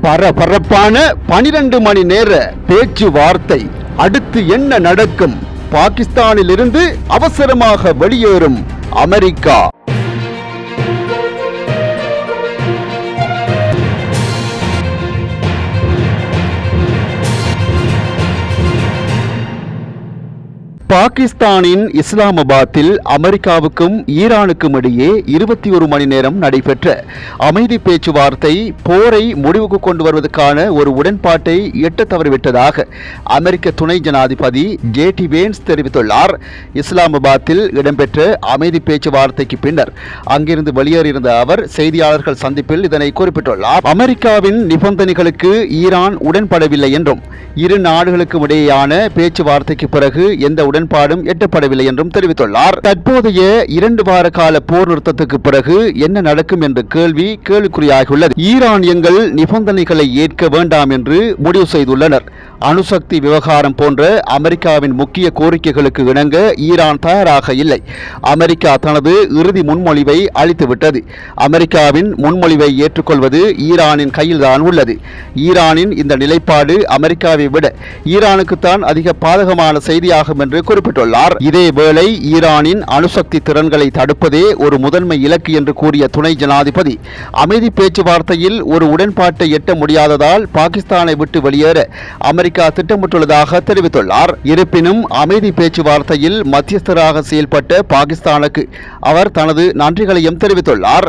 பரபரப்பான 12 மணி நேர பேச்சுவார்த்தை. அடுத்து என்ன நடக்கும்? பாகிஸ்தானிலிருந்து அவசரமாக வெளியேறும் அமெரிக்கா. பாகிஸ்தானின் இஸ்லாமாபாத்தில் அமெரிக்காவுக்கும் ஈரானுக்கும் இடையே 21 மணி நேரம் நடைபெற்ற அமைதி பேச்சுவார்த்தை போரை முடிவுக்கு கொண்டு வருவதற்கான ஒரு உடன்பாட்டை எட்ட தவறிவிட்டதாக அமெரிக்க துணை ஜனாதிபதி ஜே.டி. வேன்ஸ் தெரிவித்துள்ளார். இஸ்லாமாபாத்தில் இடம்பெற்ற அமைதி பேச்சுவார்த்தைக்கு பின்னர் அங்கிருந்து வெளியேறியிருந்த அவர் செய்தியாளர்கள் சந்திப்பில் இதனை குறிப்பிட்டுள்ளார். அமெரிக்காவின் நிபந்தனைகளுக்கு ஈரான் உடன்படவில்லை என்றும் இரு நாடுகளுக்கும் இடையேயான பேச்சுவார்த்தைக்கு பிறகு எந்த உடன்பாடும் எட்டப்படவில்லை என்றும் தெரிவித்துள்ளார். தற்போதைய 2 வார கால போர் நிறுத்தத்துக்கு பிறகு என்ன நடக்கும் என்ற கேள்விக்குறியாகியுள்ளது. ஈரானியங்கள் நிபந்தனைகளை ஏற்க வேண்டாம் என்று முடிவு செய்துள்ளனர். அணுசக்தி விவகாரம் போன்ற அமெரிக்காவின் முக்கிய கோரிக்கைகளுக்கு இணங்க ஈரான் தயாராக இல்லை. அமெரிக்கா தனது இறுதி முன்மொழிவை அளித்துவிட்டது. அமெரிக்காவின் முன்மொழிவை ஏற்றுக்கொள்வது ஈரானின் கையில்தான் உள்ளது. ஈரானின் இந்த நிலைப்பாடு அமெரிக்காவை விட ஈரானுக்குத்தான் அதிக பாதகமான செய்தியாகும் என்று குறிப்பிட்டுள்ளார். இதேவேளை ஈரானின் அணுசக்தி திறன்களை தடுப்பதே ஒரு முதன்மை இலக்கு என்று கூறிய துணை ஜனாதிபதி அமைதி பேச்சுவார்த்தையில் ஒரு உடன்பாட்டை எட்ட முடியாததால் பாகிஸ்தானை விட்டு வெளியேற அமெரிக்கா திட்டமிட்டுள்ளதாக தெரிவித்துள்ளார். இருப்பினும் அமைதி பேச்சுவார்த்தையில் மத்தியஸ்தராக செயல்பட்ட பாகிஸ்தானுக்கு அவர் தனது நன்றிகளையும் தெரிவித்துள்ளார்.